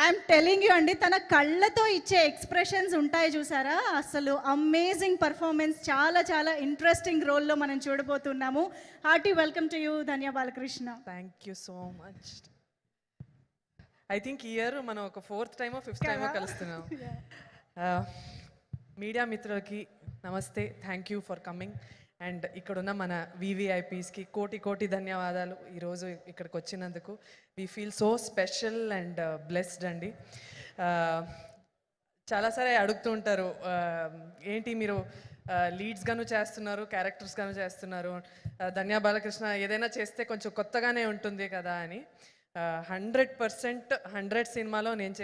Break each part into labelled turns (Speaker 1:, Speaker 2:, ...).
Speaker 1: I'm telling you అండి, తన కళ్ళతో ఇచ్చే ఎక్స్ప్రెషన్స్ ఉంటాయి చూసారా, అసలు అమేజింగ్ పర్ఫార్మెన్స్. చాలా చాలా ఇంట్రెస్టింగ్ రోల్లో మనం చూడబోతున్నాము. Hearty welcome to you Dhanya Balakrishna.
Speaker 2: Thank you so much. I think ఈ ఇయర్ మనం ఒక 4th టైమో 5th టైమో కలుస్తున్నాం. మీడియా మిత్రులకి నమస్తే, thank you for coming. And ఇక్కడున్న మన వివిఐపీస్కి కోటి కోటి ధన్యవాదాలు ఈరోజు ఇక్కడికి వచ్చినందుకు. We feel so special and blessed అండి. చాలాసారి అడుగుతూ ఉంటారు, ఏంటి మీరు లీడ్స్గాను చేస్తున్నారు, క్యారెక్టర్స్గాను చేస్తున్నారు, ధన్య బాలకృష్ణ ఏదైనా చేస్తే కొంచెం కొత్తగానే ఉంటుంది కదా అని. 100% 100 సినిమాలో నేను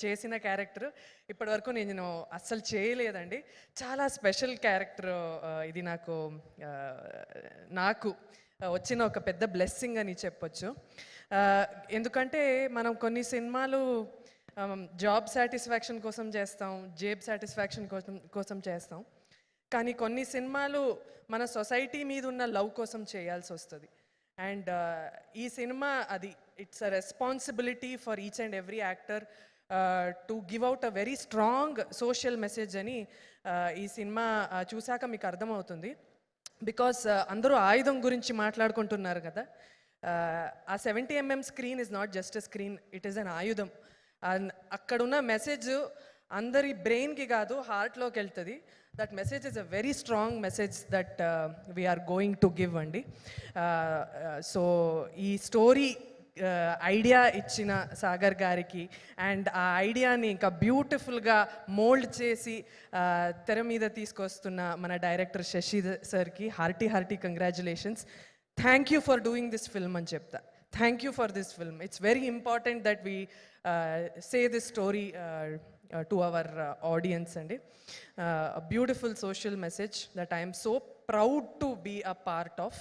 Speaker 2: చేసిన క్యారెక్టర్ ఇప్పటివరకు నేను అస్సలు చేయలేదండి. చాలా స్పెషల్ క్యారెక్టర్ ఇది. నాకు వచ్చిన ఒక పెద్ద బ్లెస్సింగ్ అని చెప్పొచ్చు. ఎందుకంటే మనం కొన్ని సినిమాలు జాబ్ సాటిస్ఫాక్షన్ కోసం చేస్తాం, జేబ్ సాటిస్ఫాక్షన్ కోసం చేస్తాం. కానీ కొన్ని సినిమాలు మన సొసైటీ మీద ఉన్న లవ్ కోసం చేయాల్సి వస్తుంది. అండ్ ఈ సినిమా అది it's a responsibility for each and every actor to give out a very strong social message అని ఈ సినిమా చూశాక మీకు అర్థమవుతుంది. బికాస్ అందరూ ఆయుధం గురించి మాట్లాడుకుంటున్నారు కదా. ఆ 70mm screen is not just a screen, it is an ఆయుధం. అక్కడున్న మెసేజ్ అందరి బ్రెయిన్కి కాదు, హార్ట్లోకి వెళ్తుంది. That message is a very strong message that we are going to give అండి. సో ఈ స్టోరీ ఐడియా ఇచ్చిన సాగర్ గారికి అండ్ ఆ ఐడియాని ఇంకా బ్యూటిఫుల్గా మోల్డ్ చేసి తెర మీద తీసుకొస్తున్న మన డైరెక్టర్ శశి సార్కి hearty congratulations. Thank you for doing this film అని చెప్తా. Thank you for this film. It's very important that we say this story to our audience అండి. A beautiful social message that I am so proud to be a part of.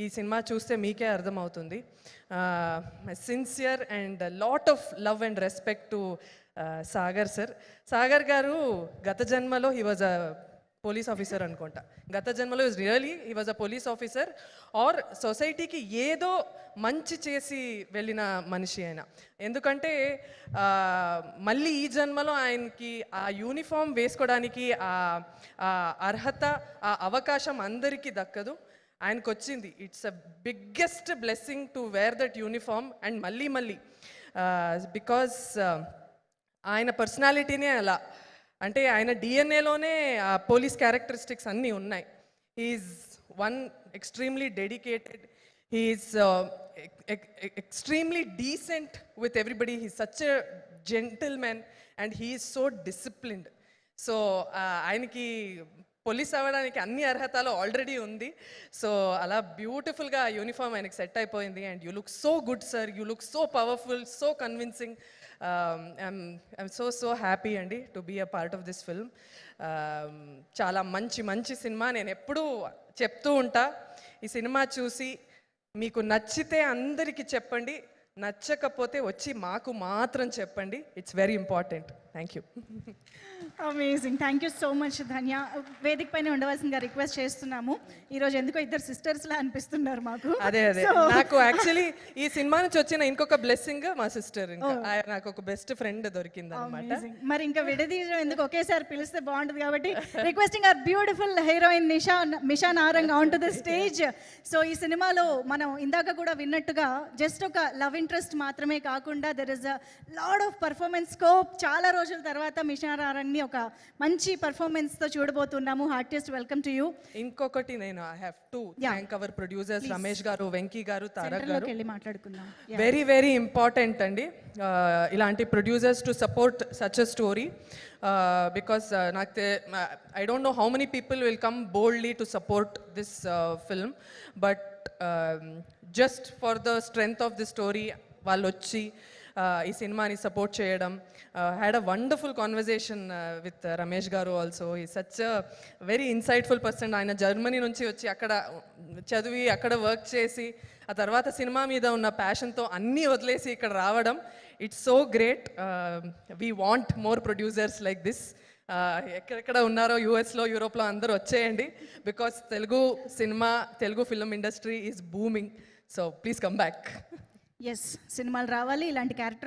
Speaker 2: ఈ cinema చూస్తే మీకే అర్థమవుతుంది. Sincere and lot of love and respect to Sagar sir. Sagar గారు గత జన్మలో he was a police officer అనుకుంటా. గత జన్మలో he was a police officer or సొసైటీకి ఏదో మంచి చేసి వెళ్ళిన మనిషి ఆయన. ఎందుకంటే మళ్ళీ ఈ జన్మలో ఆయనకి ఆ యూనిఫామ్ వేసుకోవడానికి ఆ అర్హత, ఆ అవకాశం అందరికీ దక్కదు. ఆయనకు వచ్చింది. It's a biggest blessing to wear that uniform and మళ్ళీ బికాస్ ఆయన పర్సనాలిటీనే అలా. అంటే ఆయన డిఎన్ఏలోనే ఆ పోలీస్ క్యారెక్టరిస్టిక్స్ అన్నీ ఉన్నాయి. He is one extremely dedicated, he is extremely decent with everybody. He's such a gentleman and he is so disciplined. So ఆయనకి పోలీస్ అవ్వడానికి అన్ని అర్హతలు ఆల్రెడీ ఉంది. సో అలా బ్యూటిఫుల్గా యూనిఫామ్ ఆయనకి సెట్ అయిపోయింది. And you look so good sir, you look so powerful, so convincing. I'm so happy అండి to be a part of this film. చాలా మంచి సినిమా. నేను ఎప్పుడూ చెప్తూ ఉంటా, ఈ సినిమా చూసి మీకు నచ్చితే అందరికీ చెప్పండి, నచ్చకపోతే వచ్చి మాకు మాత్రం చెప్పండి. It's very important. Thank you.
Speaker 1: Amazing. Thank you so much ధన్య. వేదిక పైన ఉండవలసిందిగా రిక్వెస్ట్ చేస్తున్నాము. ఈరోజు ఎందుకో ఇద్దరు సిస్టర్స్లా అనిపిస్తున్నారు మాకు.
Speaker 2: అదే నాకు యాక్చువల్లీ ఈ సినిమా నుంచి వచ్చిన ఇంకొక బ్లెస్సింగ్ మా సిస్టర్. ఇంకా నాకు ఒక బెస్ట్ ఫ్రెండ్ దొరికింది అనమాట.
Speaker 1: మరి ఇంకా విడదీయడం ఎందుకు, ఒకేసారి పిలిస్తే బాగుంటుంది కాబట్టి requesting our beautiful heroine Misha Narang on to the stage. So ఈ సినిమాలో మనం ఇందాక కూడా విన్నట్టుగా జస్ట్ ఒక లవ్ ఇంట్రెస్ట్ మాత్రమే కాకుండా there is a lot of performance scope. చాలా రోజుల తర్వాత మిషా నారంగ్ని ఒక మంచి పర్ఫార్మెన్స్తో చూడబోతున్నాము. Heartiest welcome to you.
Speaker 2: ఇంకొకటి నేను I have to thank our producers Ramesh గారు, వెంకీ గారు, తారక్ గారు.
Speaker 1: మాట్లాడుకుందాం.
Speaker 2: వెరీ ఇంపార్టెంట్ అండి ఇలాంటి producers to support such a story. Because I don't know how many people will come boldly to support this film, but just for the strength of the story వాళ్ళు వచ్చి ఈ సినిమాని సపోర్ట్ చేయడం. Had a wonderful conversation with Ramesh గారు also. ఈ such a very insightful person. ఆయన Germany నుంచి వచ్చి అక్కడ చదివి అక్కడ వర్క్ చేసి ఆ తర్వాత సినిమా మీద ఉన్న ప్యాషన్తో అన్నీ వదిలేసి ఇక్కడ రావడం, it's so great. We want more producers like this. ఎక్కడెక్కడ ఉన్నారో యూఎస్లో, యూరోప్లో అందరూ వచ్చేయండి. Because Telugu film industry is booming. So please come back.
Speaker 1: Yes, సినిమాలు రావాలి, ఇలాంటి క్యారెక్టర్